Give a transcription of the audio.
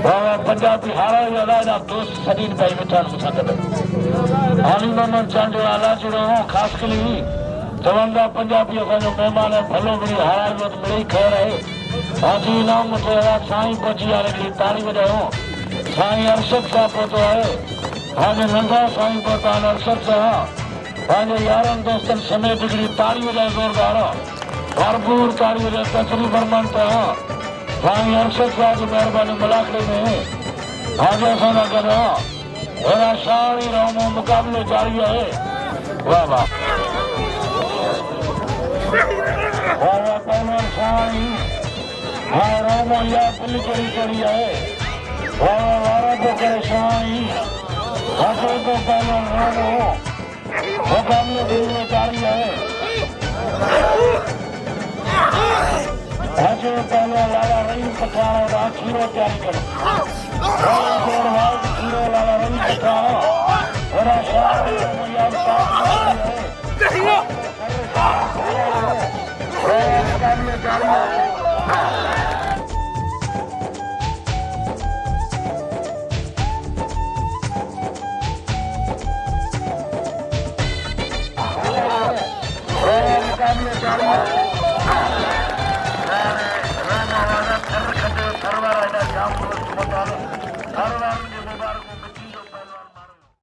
bahwa Punjabi hara ya da dost sadin pai mitan musakad Ali Mohammad Chandu ala jiro खास के लिए जवंदा पंजाबी का जो मेहमान है भलो बड़ी हरा जो बड़ी खैर है आज नाम मुझे साईं पहुंची आ रही ताली बजाओ साईं अरशद साहब पहुंचो है आज नंगा साईं पहुंचा अरशद साहब आज यारन दोस्तन समय बिगड़ी ताली बजाए जोरदार भरपूर ताली बजाए तसरी बरमान पे साईं अरशद साहब की मेहरबानी मुलाकात में आज ऐसा ना कर रहा मेरा शाही रामो मुकाबले जारी है वाह वाह वाह पहले शाही हाँ रामो या पुल चढ़ी चढ़ी है वाह वारा को करे शाही हाथों को पहले रामो मुकाबले में जारी है आज पहले लाला रही पठाना राखीरो जारी कर लाला रही पठाना मेरा शाही रामो या मुकाबले जारी है मुकाबले जारी है